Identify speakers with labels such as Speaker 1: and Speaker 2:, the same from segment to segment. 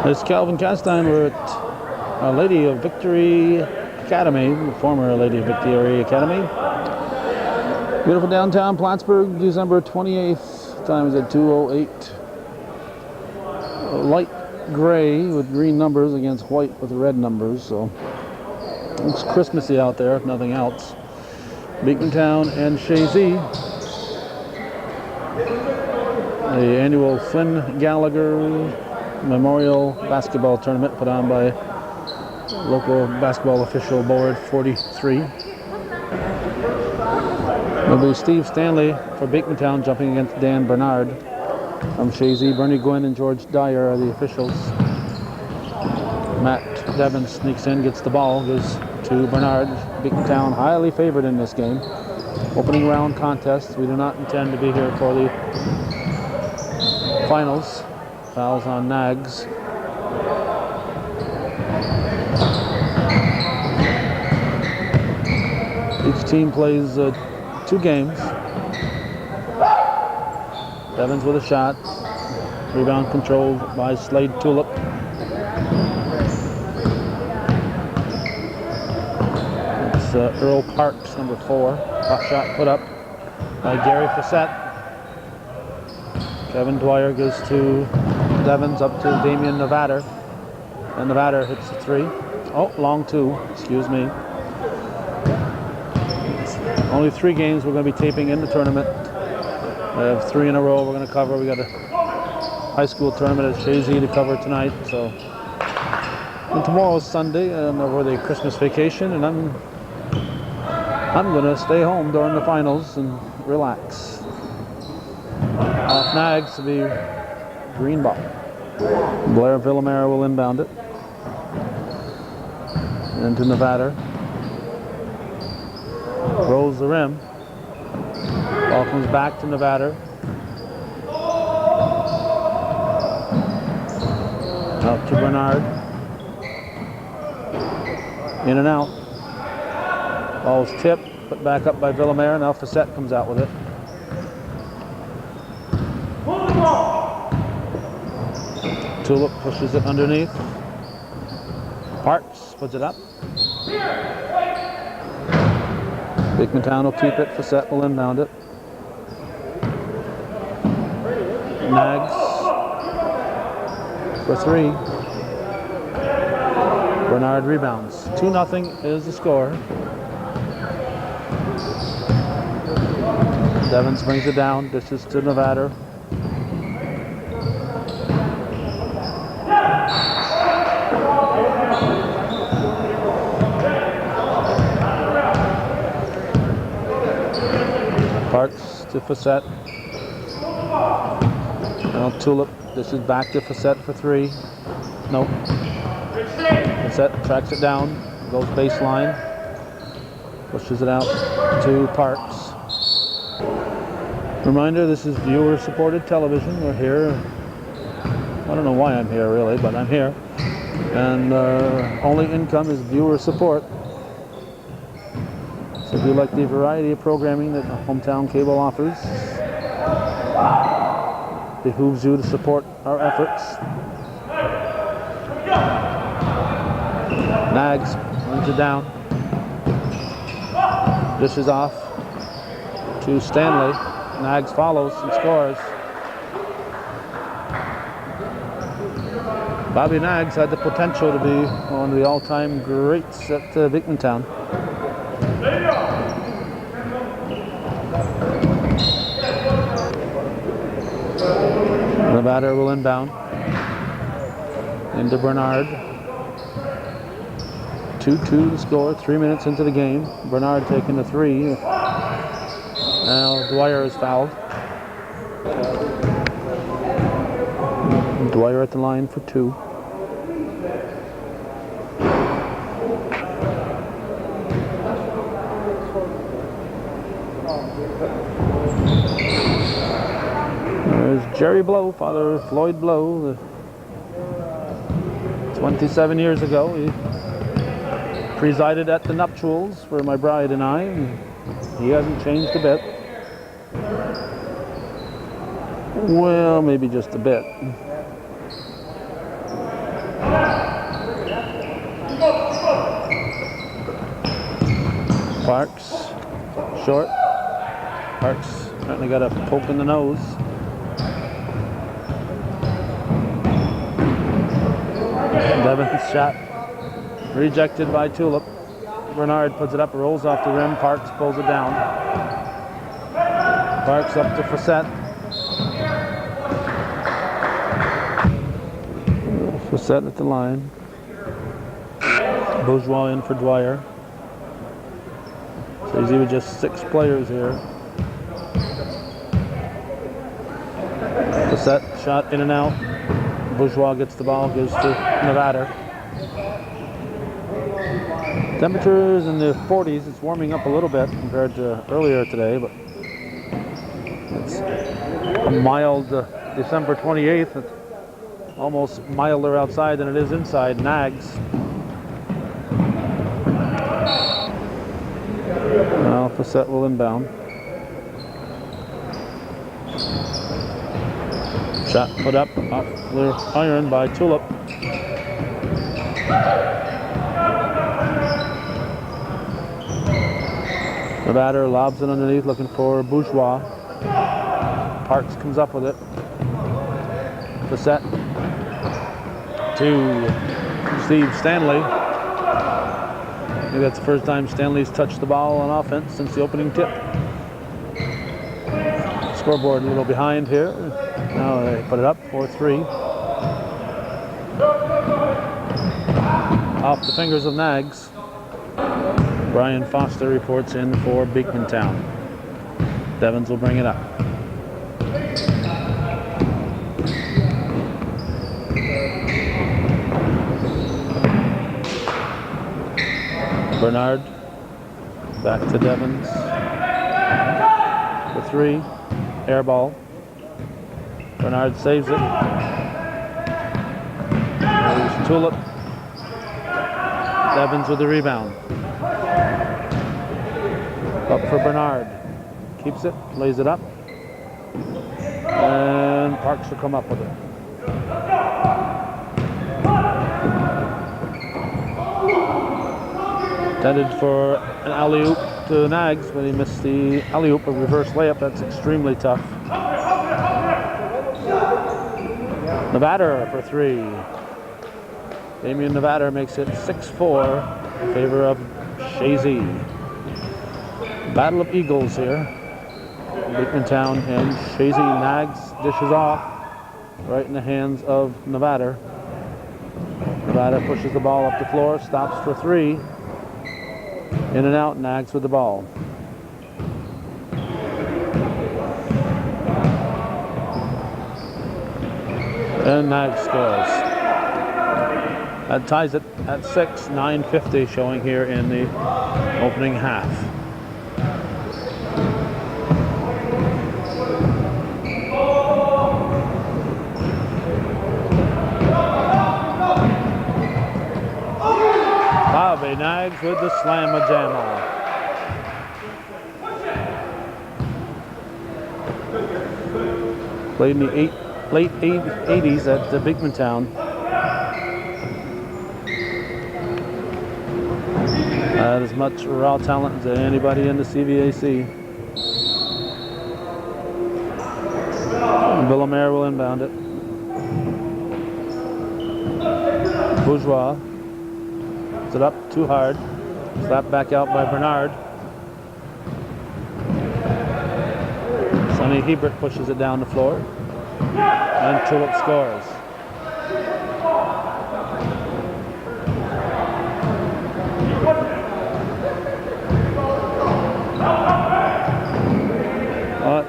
Speaker 1: This is Calvin Castine. We're at Our Lady of Victory Academy, the former Lady of Victory Academy. Beautiful downtown Plattsburgh, December 28th. Time is at 2:08. Light gray with green numbers against white with red numbers, so looks Christmassy out there, if nothing else. Beekmantown and Chazy. The annual Flynn Gallagher Memorial Basketball Tournament put on by local basketball official board 43. It'll be Steve Stanley for Beekmantown jumping against Dan Bernard. From Chazy, Bernie Gwynn and George Dyer are the officials. Matt Devin sneaks in, gets the ball, goes to Bernard. Beekmantown highly favored in this game. Opening round contest. We do not intend to be here for the finals. Fouls on Nags. Each team plays 2 games. Evans with a shot. Rebound controlled by Slade Tulip. It's Earl Parks, number 4. Hot shot put up by Gary Fassett. Kevin Dwyer goes to Devens, up to Damian Nevada. And Nevada hits the 3. Oh, long 2, excuse me. Only 3 games we're going to be taping in the tournament. We have 3 in a row we're going to cover. We got a high school tournament at Chazy to cover tonight. So, and tomorrow's Sunday, and over the Christmas vacation, and I'm going to stay home during the finals and relax. Off Nags to be green ball. Blair Villamera will inbound it. Into Nevada. Rolls the rim. Ball comes back to Nevada. Out to Bernard. In and out. Ball's tipped, put back up by Villamera. Now Fassett comes out with it. Tulip pushes it underneath. Parks puts it up. Beekmantown will keep it. Fassett will inbound it. Nags for 3. Bernard rebounds. 2-0 is the score. Devens brings it down. Dishes to Nevada. Parks to Fassett. Now Tulip, this is back to Fassett for 3. Nope. Fassett tracks it down, goes baseline, pushes it out to Parks. Reminder, this is viewer-supported television. We're here. I don't know why I'm here really, but I'm here. And only income is viewer support. So if you like the variety of programming that Hometown Cable offers, it behooves you to support our efforts. Nags runs it down. Dishes off to Stanley. Nags follows and scores. Bobby Nags had the potential to be one of the all-time greats at Beekmantown. Nevada will inbound. Into Bernard. 2-2 to score, 3 minutes into the game. Bernard taking the 3. Now Dwyer is fouled. Dwyer at the line for 2. There's Jerry Blow, Father Floyd Blow. 27 years ago, he presided at the nuptials for my bride and I, and he hasn't changed a bit. Well, maybe just a bit. Parks, short. Parks apparently got a poke in the nose. Devon's shot rejected by Tulip. Bernard puts it up, rolls off the rim. Parks pulls it down. Parks up to Facette. Facette at the line. Bourgeois in for Dwyer. Chazy with just 6 players here. Facette shot in and out. Bourgeois gets the ball, gives to Nevada. Temperatures in the 40s. It's warming up a little bit compared to earlier today, but it's a mild December 28th. It's almost milder outside than it is inside. Nags. Now Facette will inbound. Shot put up off the iron by Tulip. Nevada lobs it underneath, looking for Bourgeois. Parks comes up with it. Facette to Steve Stanley. I think that's the first time Stanley's touched the ball on offense since the opening tip. Scoreboard a little behind here. Now they put it up 4-3. Off the fingers of Nags. Brian Foster reports in for Beekmantown. Devons will bring it up. Bernard back to Devons. The 3. Air ball. Bernard saves it. There's Tulip. Devons with the rebound. Up for Bernard. Keeps it, lays it up. And Parks will come up with it. Intended for an alley-oop to Nags, but he missed the alley-oop, a reverse layup. That's extremely tough. Nevada for 3. Damian Nevada makes it 6-4 in favor of Chazy. Battle of Eagles here. Beekmantown and Chazy. Nags dishes off right in the hands of Nevada. Nevada pushes the ball up the floor, stops for 3. In and out, Nags with the ball. And Nags scores. That ties it at 6, 9:50 showing here in the opening half. Bobby Nags with the slam-a-jamma. Played in the late 80s at Beekmantown. Had as much raw talent as anybody in the CVAC. Villamere will inbound it. Bourgeois. Puts it up too hard. Slapped back out by Bernard. Sonny Hebert pushes it down the floor. And Tulip scores.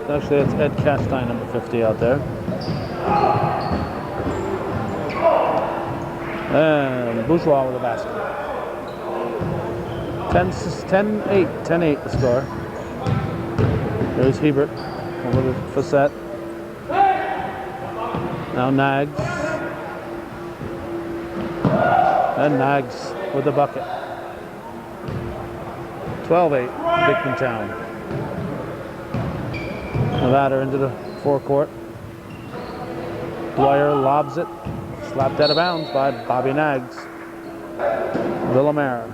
Speaker 1: Actually, it's Ed Castine, number 50, out there. And Bourgeois with a basket. 10-8 the score. There's Hebert over to Facette. Now Nags. And Nags with the bucket. 12-8, Beekmantown. Nevada into the forecourt. Dwyer lobs it. Slapped out of bounds by Bobby Nags. Villamere.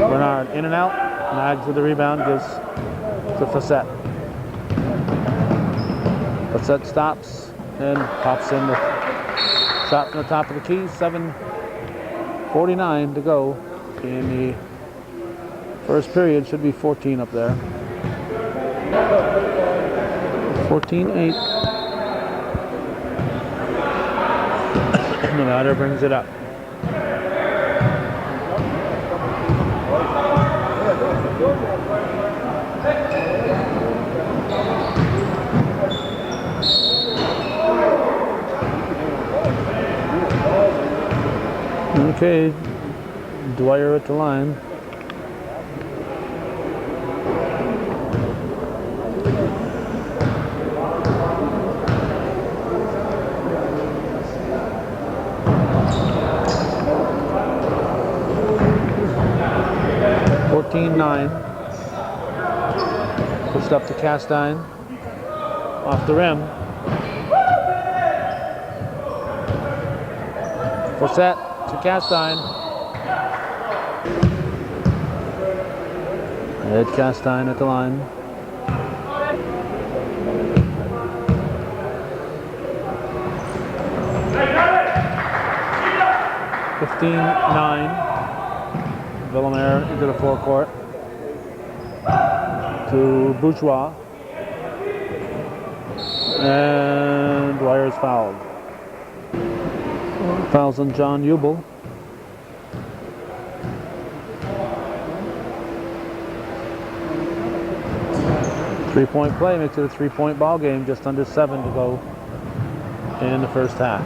Speaker 1: Bernard in and out. Nags with the rebound, gives to Facette. Facette stops and pops in the shot from the top of the key. 7:49 to go in the first period. Should be 14 up there. 14-8. Nevada brings it up. Okay, Dwyer at the line. Pushed up to Castine. Off the rim. Facette to Castine. Ed Castine at the line. Villamere into the forecourt to Bourgeois, and Dwyer's fouled. Fouls on John Ubel. Three-point play makes it a three-point ball game. Just under 7 to go in the first half.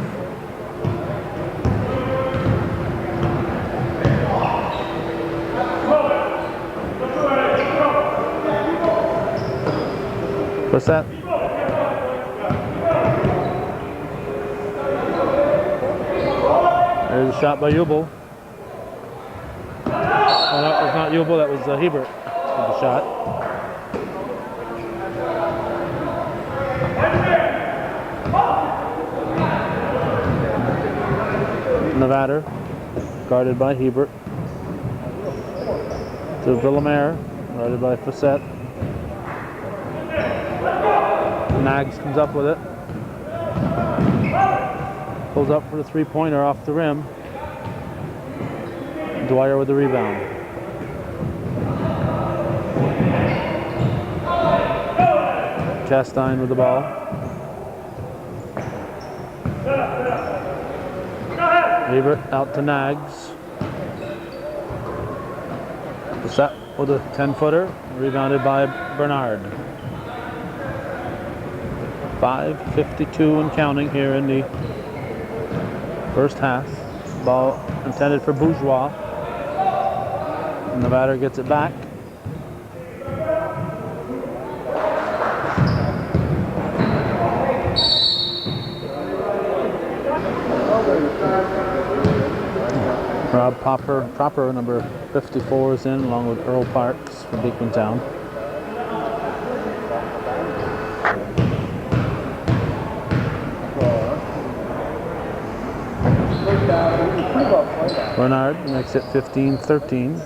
Speaker 1: What's that? There's a shot by Ubel. Oh, that was not Ubel, that was Hebert with the shot. Nevada, guarded by Hebert. To Villamere, guarded by Facette. Nags comes up with it. Pulls up for the three-pointer off the rim. Dwyer with the rebound. Castine with the ball. Hebert out to Nags. Facette with a 10-footer, rebounded by Bernard. 5:52 and counting here in the first half. Ball intended for Bourgeois. Nevada gets it back. Rob Proper, number 54, is in, along with Earl Parks from Beekmantown. Bernard makes it 15-13.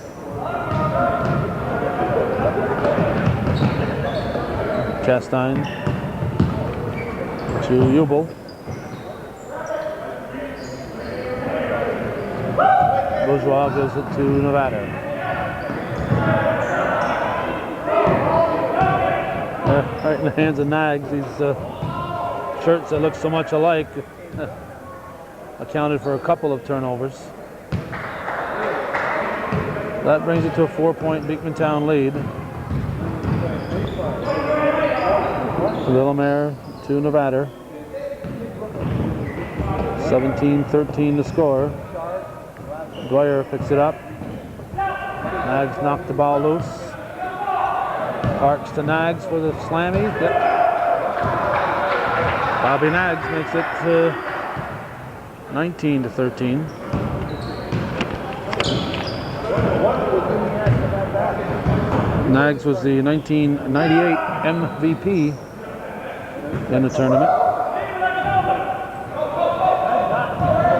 Speaker 1: Castine to Ubel. Bourgeois gives it to Nevada. Right in the hands of Nags. These shirts that look so much alike accounted for a couple of turnovers. That brings it to a 4-point Beekmantown lead. Villamere to Nevada. 17-13 to score. Dwyer picks it up. Nags knocked the ball loose. Parks to Nags for the slammy. Yep. Bobby Nags makes it 19-13. Nags was the 1998 MVP in the tournament.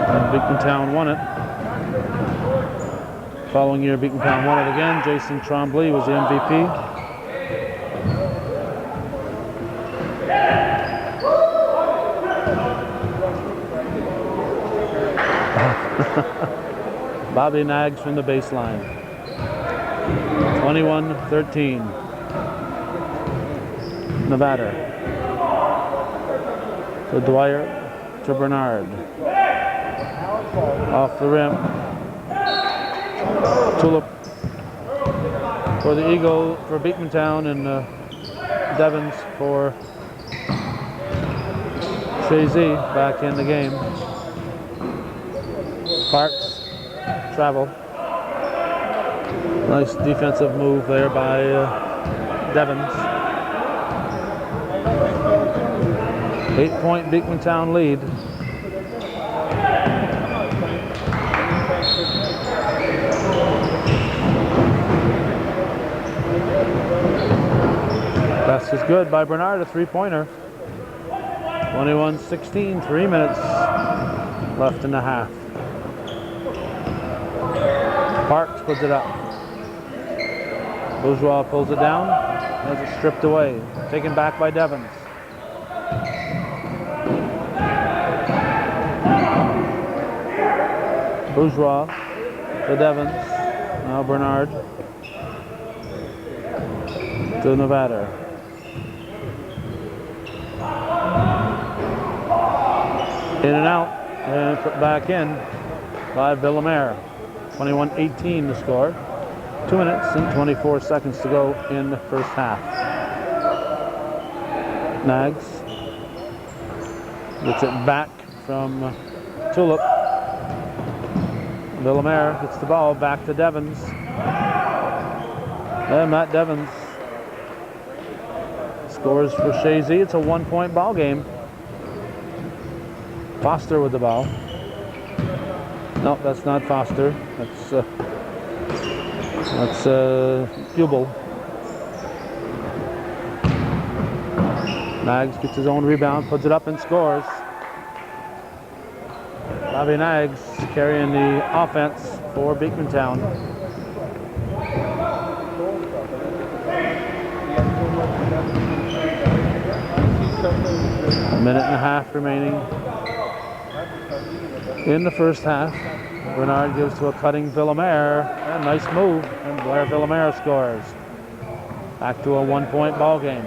Speaker 1: And Beekmantown won it. Following year, Beekmantown won it again. Jason Trombley was the MVP. Bobby Nags from the baseline. 21-13. Nevada. To Dwyer, to Bernard. Off the rim. Tulip for the Eagle for Beekmantown, and Devons for Chazy back in the game. Parks, travel. Nice defensive move there by Devons. 8-point Beekmantown lead. Pass is good by Bernard, a three-pointer. 21-16, 3 minutes left in the half. Parks puts it up. Bourgeois pulls it down, has it stripped away. Taken back by Devons. Bourgeois to Devons. Now Bernard to Nevada. In and out, and put back in by Villamere. 21-18 the score. 2 minutes and 24 seconds to go in the first half. Nags gets it back from Tulip. Villamere gets the ball back to Devons. And Matt Devons scores for Chazy. It's a 1-point ball game. Foster with the ball. No, that's not Foster. That's Hubel. Nags gets his own rebound, puts it up and scores. Bobby Nags carrying the offense for Beekmantown. A minute and a half remaining in the first half. Bernard gives to a cutting Villamere. A nice move, and Blair Villamere scores. Back to a 1-point ball game.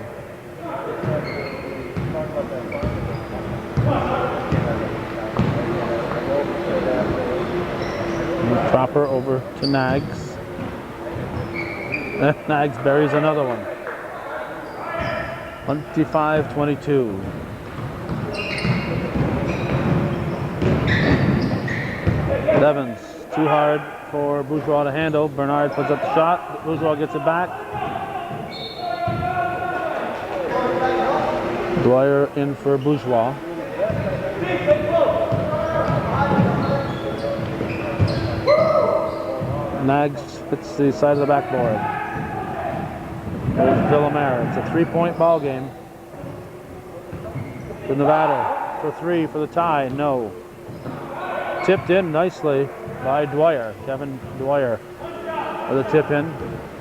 Speaker 1: And Proper over to Nags. Nags buries another one. 25-22. Devons, too hard for Bourgeois to handle. Bernard puts up the shot. Bourgeois gets it back. Dwyer in for Bourgeois. Nags hits the side of the backboard. There's Villamere. It's a 3-point ball game. To Nevada for 3 for the tie. No. Tipped in nicely by Dwyer, Kevin Dwyer, with a tip in.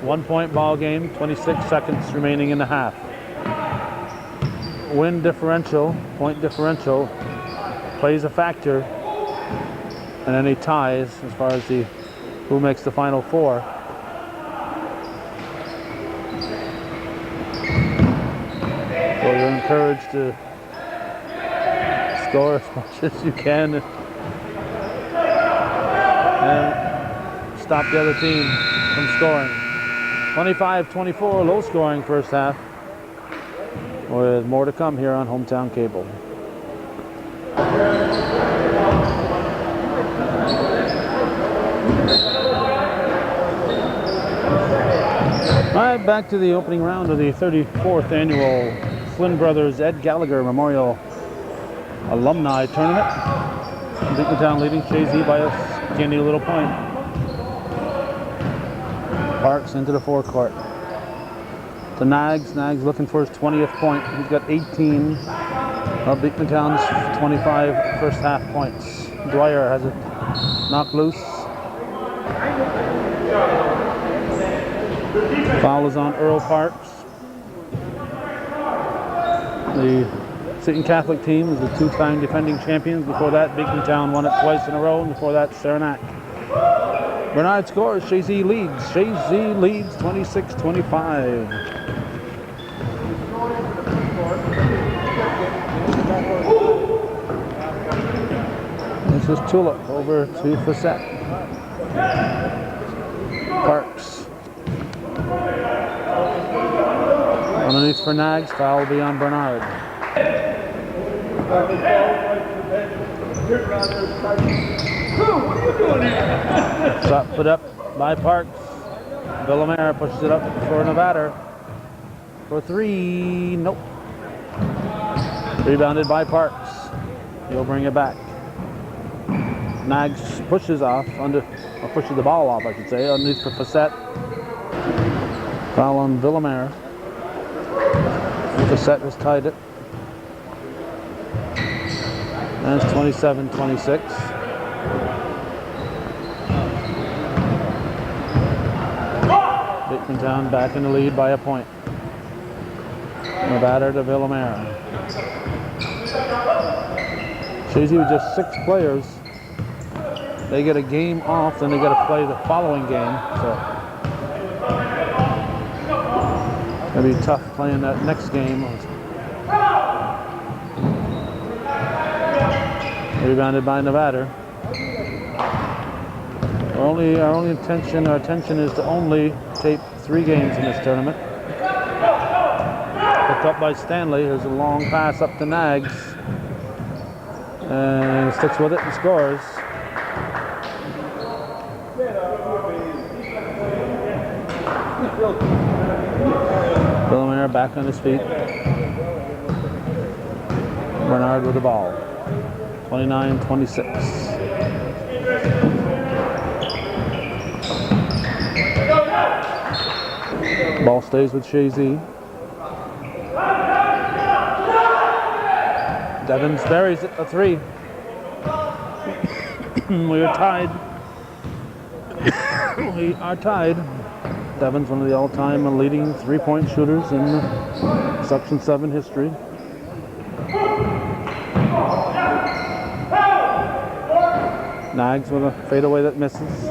Speaker 1: 1-point ball game, 26 seconds remaining in the half. Win differential, point differential, plays a factor in any ties as far as who makes the Final Four. So you're encouraged to score as much as you can and stop the other team from scoring. 25-24, low scoring first half, with more to come here on Hometown Cable. All right, back to the opening round of the 34th annual Flynn Brothers Ed Gallagher Memorial Alumni Tournament. Beekmantown leading Chazy by a skinny little point. Parks into the forecourt. To Nags. Nags looking for his 20th point. He's got 18 of Beekmantown's 25 first half points. Dwyer has it knocked loose. Foul is on Earl Parks. The Seton Catholic team is the two-time defending champions. Before that, Beekmantown won it twice in a row, and before that, Saranac. Bernard scores. Chazy leads. Chazy leads 26-25. This is Tulip over to Facette. Parks. Underneath for Nags. Foul will be on Bernard. Shot put up by Parks. Villamera pushes it up for Nevada. For three. Nope. Rebounded by Parks. He'll bring it back. Nags pushes off pushes the ball off, I should say, underneath for Facette. Foul on Villamera. Facette has tied it. And it's 27-26. Beekmantown back in the lead by a point. Nevada to Villamera. Chazy with just 6 players. They get a game off, then they got to play the following game. So it's going to be tough playing that next game. Rebounded by Nevada. Our only intention is to only tape 3 games in this tournament. Picked up by Stanley. There's a long pass up to Nags. And he sticks with it and scores. Villamera back on his feet. Bernard with the ball. 29-26. Ball stays with Chazy. Devins buries it, a 3. We are tied. We are tied. Devins, one of the all-time leading 3-point shooters in Section 7 history. Nags with a fadeaway that misses.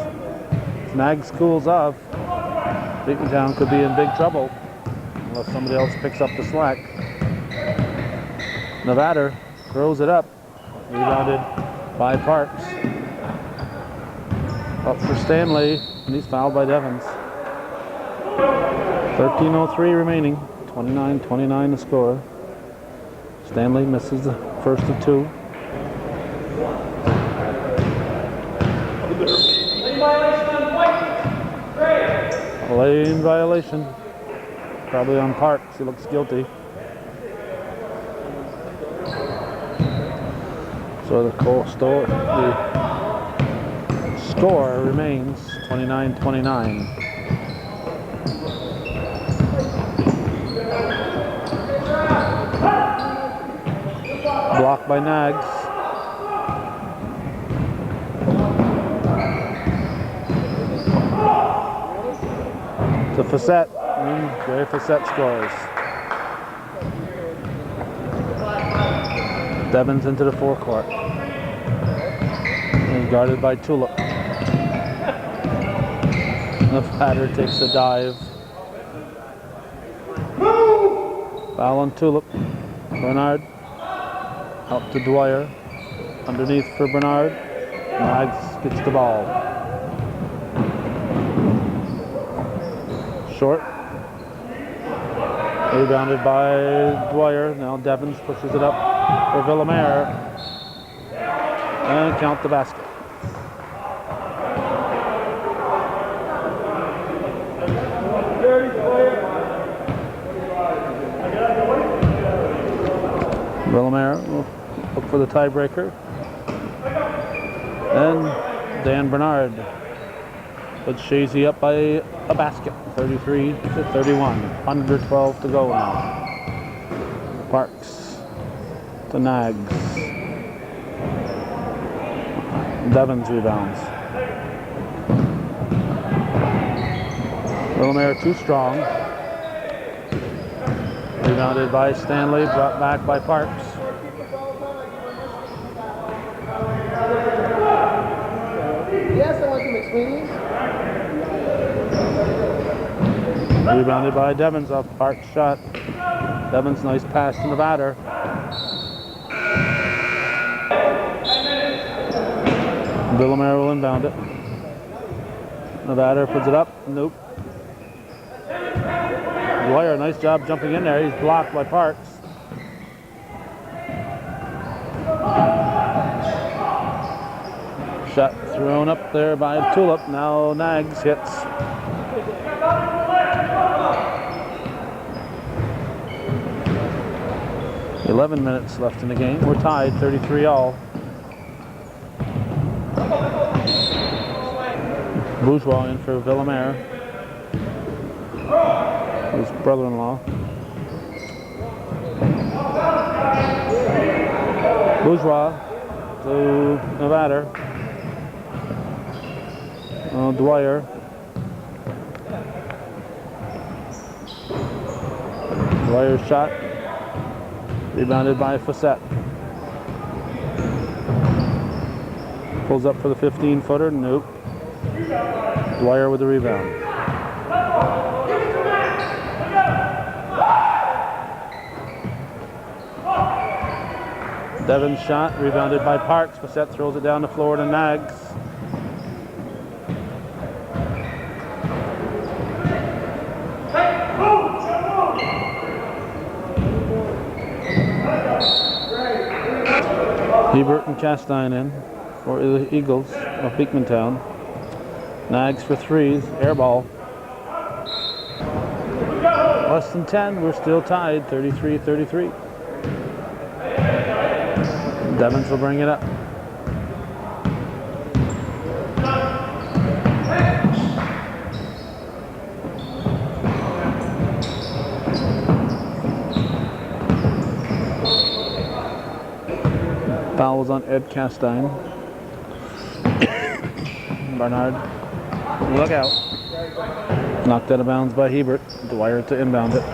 Speaker 1: If Nags cools off, Beekmantown could be in big trouble unless somebody else picks up the slack. Nevada throws it up. Rebounded by Parks. Up for Stanley, and he's fouled by Devins. 13:03 remaining. 29-29 the score. Stanley misses the first of 2. Lane violation. Probably on Parks. He looks guilty. So the score remains 29-29. Blocked by Nags. To Facette, and Jerry Facette scores. Devins into the forecourt. And guarded by Tulip. The batter takes a dive. Foul on Tulip. Bernard out to Dwyer. Underneath for Bernard. Nags gets the ball. Short. Rebounded by Dwyer. Now Devins pushes it up for Villamera. And count the basket. Villamera will look for the tiebreaker. And Dan Bernard puts Chazy up by a basket, 33-31. Under 12 to go now. Parks to Nags. Devins rebounds. Willamere too strong. Rebounded by Stanley, brought back by Parks.
Speaker 2: Yes, I want some McSweeney's.
Speaker 1: Rebounded by Devens off Parks' shot. Devens, nice pass to Nevada. Willamere will inbound it. Nevada puts it up. Nope. Dwyer, nice job jumping in there. He's blocked by Parks. Shot thrown up there by Tulip. Now Nags hits. "11 minutes left in the game. We're tied 33-all. Bourgeois in for Willamere. His brother-in-law. Bourgeois to Nevada. Dwyer. Dwyer's shot. Rebounded by Fawcett. Pulls up for the 15-footer. Nope. Dwyer with the rebound. Devon's shot, rebounded by Parks. Fawcett throws it down the floor to Nags. Hebert and Castine in for the Eagles of Beekmantown. Nags for threes, air ball. Less than 10, we're still tied, 33-33. Devens will bring it up. Foul was on Ed Castine. Barnard, look out. Knocked out of bounds by Hebert. Dwyer to inbound it.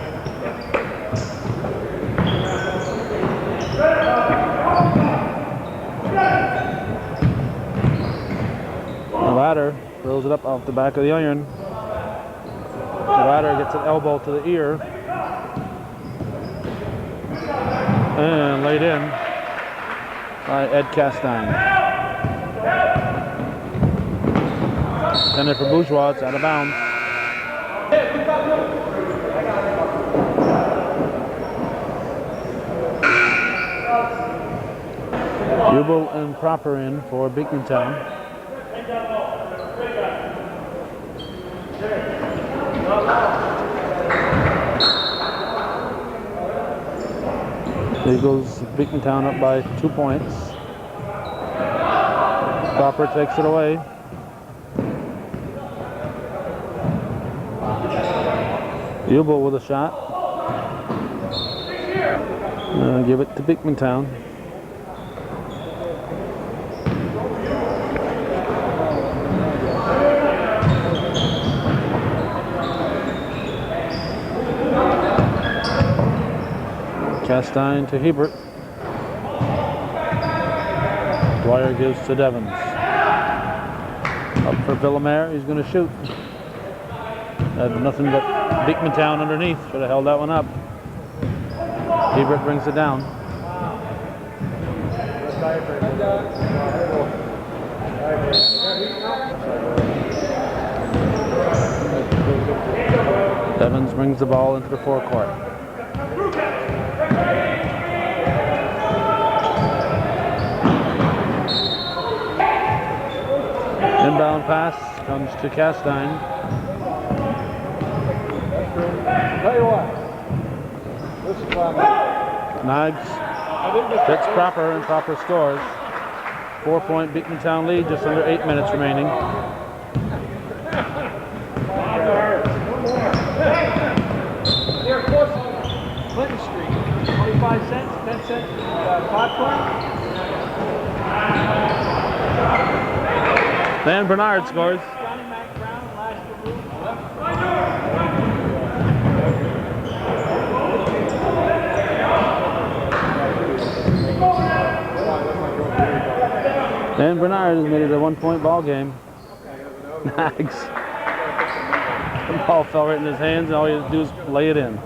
Speaker 1: Nevada throws it up off the back of the iron. Nevada gets an elbow to the ear. And laid in by Ed Castine. Intended for Bourgeois, it's out of bounds. Jubel and Proper in for Beekmantown. Eagles Beekmantown up by 2 points. Proper takes it away. Jubel with a shot. Give it to Beekmantown. Castine to Hebert. Dwyer gives to Devens. Up for Willamere, he's going to shoot. Had nothing but Beekmantown underneath. Should have held that one up. Hebert brings it down. Devens brings the ball into the forecourt. Inbound pass comes to Castine.
Speaker 2: Tell you what.
Speaker 1: Nags hits Proper and Proper scores. 4-point Beekmantown lead, just under 8 minutes remaining.
Speaker 2: They're close to Clinton Street. 25 cents, 10 cents popcorn.
Speaker 1: Dan Bernard scores.
Speaker 2: Johnny Mac Brown, last
Speaker 1: And Bernard has made it a 1-point ball game. Nags. The ball fell right in his hands, and all he had to do is lay it in.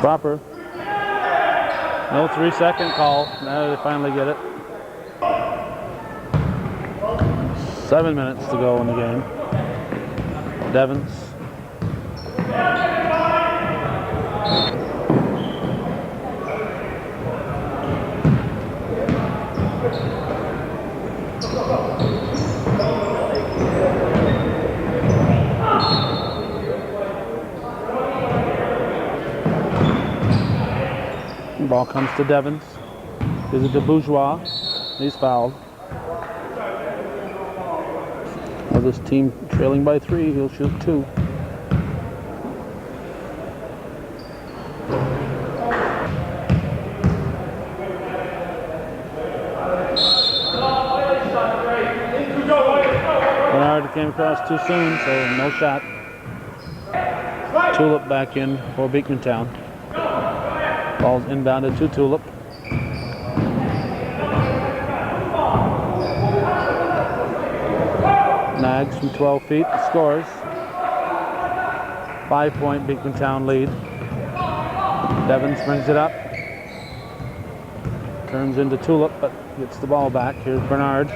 Speaker 1: Proper. No 3-second call. Now they finally get it. 7 minutes to go in the game. Devens. Ball comes to Devens. Gives it to Bourgeois. He's fouled. With this team trailing by 3, he'll shoot 2. Bernard came across too soon, so no shot. Tulip back in for Beekmantown. Ball's inbounded to Tulip. Nags from 12 feet, scores. 5-point Beekmantown lead. Devens brings it up. Turns into Tulip, but gets the ball back. Here's Bernard.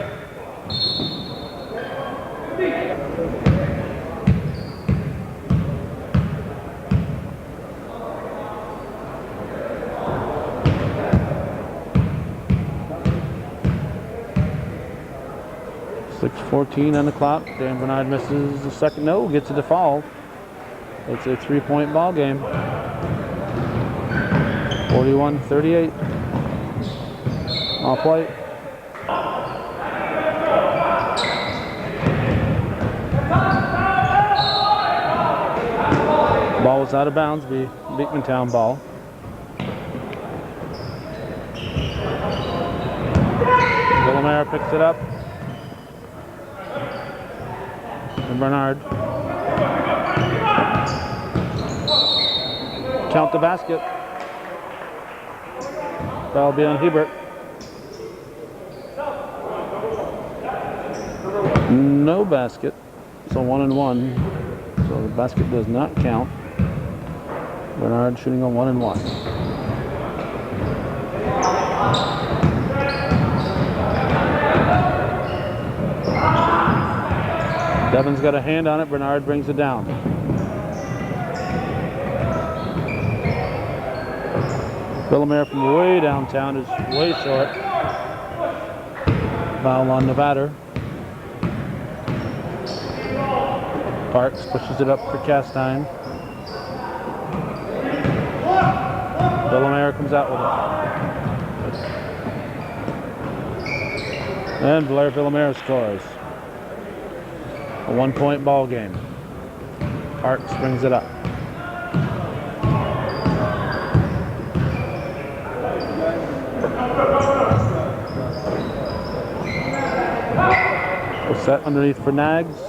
Speaker 1: .14 on the clock. Dan Bernard misses the second. No, gets it to fall. It's a 3-point ball game. 41-38. Off white. Ball was out of bounds. Beekmantown ball. Alumni picks it up. And Bernard. Count the basket. That'll be on Hebert. No basket. So 1-1. So the basket does not count. Bernard shooting on 1-1. Devens got a hand on it. Bernard brings it down. Villamere from way downtown is way short. Foul on Nevada. Parks pushes it up for Castine. Villamere comes out with it. And Blair Villamere scores. A 1-point ball game. Parks brings it up. Set underneath for Nags.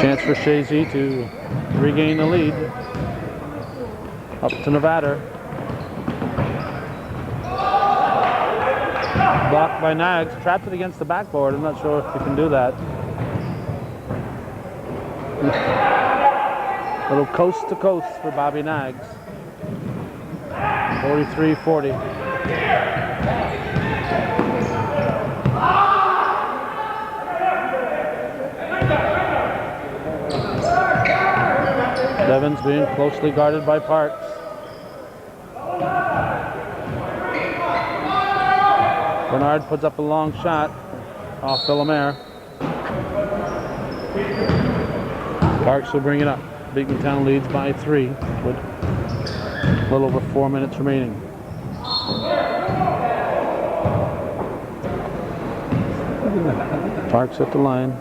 Speaker 1: Chance for Chazy to regain the lead. Up to Nevada. Blocked by Nags. Trapped it against the backboard. I'm not sure if he can do that. Little coast to coast for Bobby Nags. 43-40. Devens being closely guarded by Parks. Bernard puts up a long shot off Villamere. Parks will bring it up. Beekmantown leads by 3 with a little over 4 minutes remaining. Parks at the line.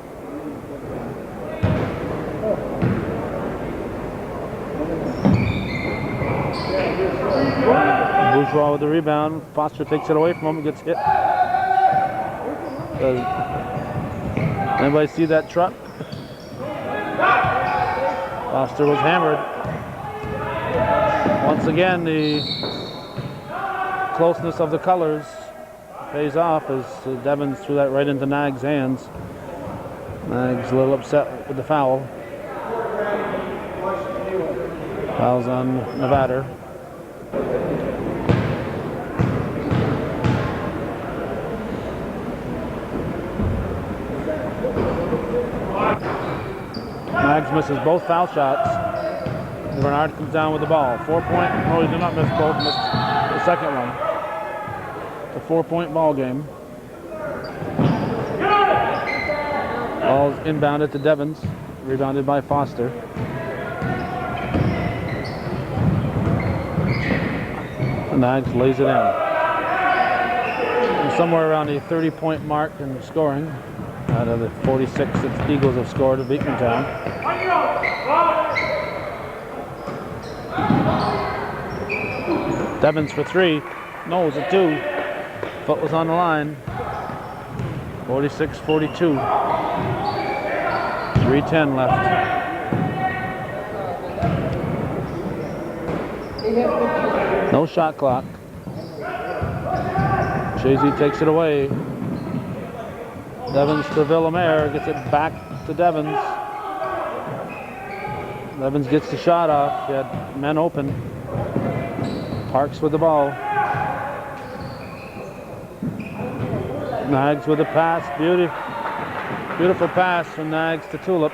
Speaker 1: Bourgeois with the rebound. Foster takes it away from him and gets hit. Anybody see that truck? Foster was hammered. Once again, the closeness of the colors pays off as Devins threw that right into Nag's hands. Nag's a little upset with the foul. Foul's on Nevada. Nags misses both foul shots. Bernard comes down with the ball. 4 point. No, he did not miss both. Missed the second one. It's a 4-point ball game. Ball's inbounded to Devins. Rebounded by Foster. Nags lays it in. And somewhere around the 30-point mark in scoring out of the 46 that the Eagles have scored at Beekmantown. Devins for 3. No, it was a 2. Foot was on the line. 46-42. 3:10 left. No shot clock. Chazy takes it away. Devins to Villamere, gets it back to Devins. Devins gets the shot off. He had men open. Parks with the ball. Nags with the pass. Beautiful pass from Nags to Tulip.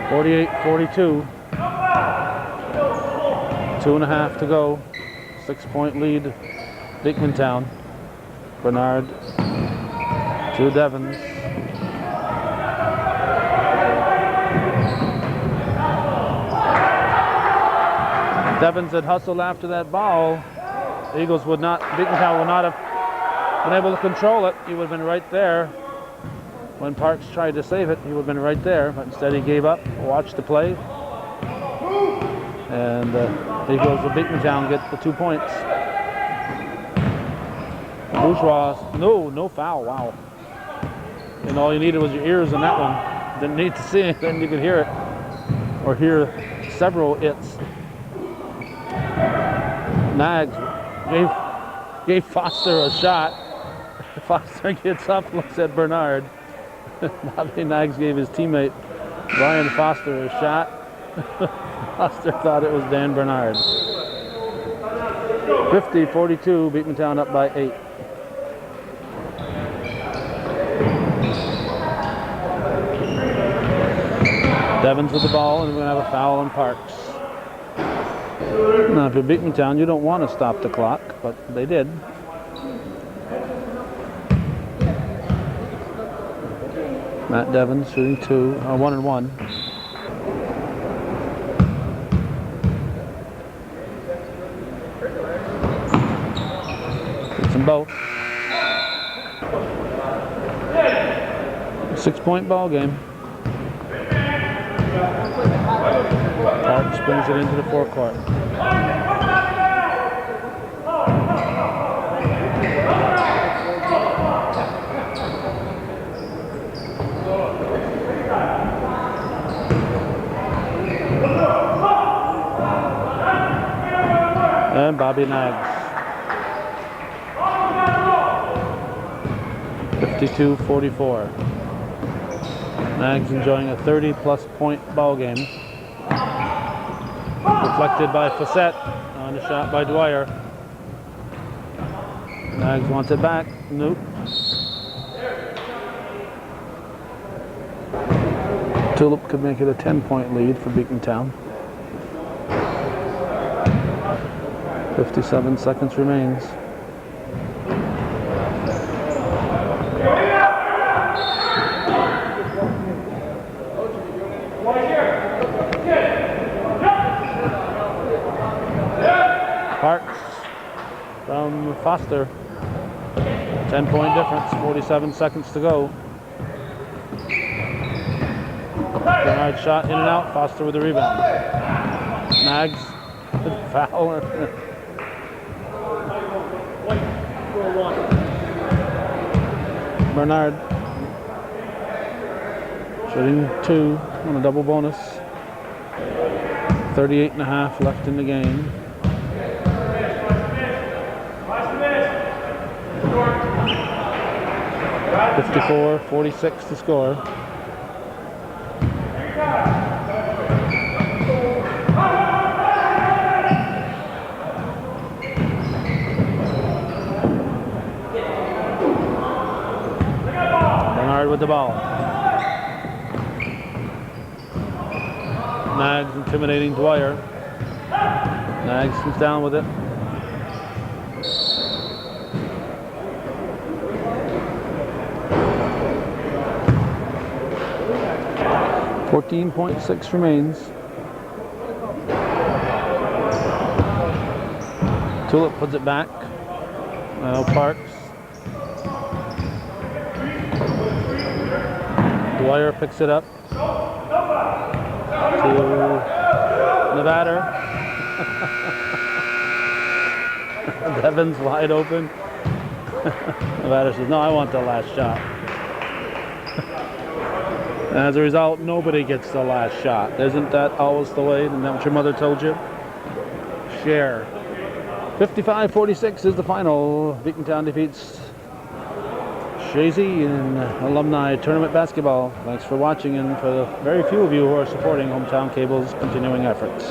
Speaker 1: 48-42. 2.5 to go. 6-point lead, Beekmantown. Bernard to Devins. Devins had hustled after that ball. The Eagles would not, Beekmantown would not have been able to control it. He would have been right there. When Parks tried to save it, he would have been right there, but instead he gave up, watched the play. And Eagles of Beekmantown get the 2 points. Bourgeois, no foul, wow. And all you needed was your ears on that one. Didn't need to see anything, you could hear it. Or hear several its. Nags gave Foster a shot. Foster gets up, looks at Bernard. Bobby Nags gave his teammate Brian Foster a shot. Foster thought it was Dan Bernard. 50-42, Beekmantown up by 8. Devins with the ball, and we're going to have a foul on Parks. Now, if you're Beekmantown, you don't want to stop the clock, but they did. Matt Devins shooting 1 and 1. Gets them both. 6-point ball game. Parks brings it into the forecourt. And Bobby Nags. 52-44. Nags enjoying a 30-plus point ball game. Deflected by Facette on a shot by Dwyer. Nags wants it back. Nope. Tulip could make it a 10-point lead for Beekmantown. 57 seconds remains. Parks from Foster. 10-point difference, 47 seconds to go. Bernard shot in and out, Foster with the rebound. Nags with the foul. Bernard shooting 2 on a double bonus. 38.5 left in the game. $54-46 to score. Bernard with the ball. Nags intimidating Dwyer. Nags comes down with it. .6 remains. Tulip puts it back. Parks. Dwyer picks it up to Nevada. Devin's wide open. Nevada says, no, I want the last shot. And as a result, nobody gets the last shot. Isn't that always the way? Isn't that what your mother told you? Share. 55-46 is the final. Beekmantown defeats Chazy in Alumni Tournament Basketball. Thanks for watching, and for the very few of you who are supporting Hometown Cable's continuing efforts.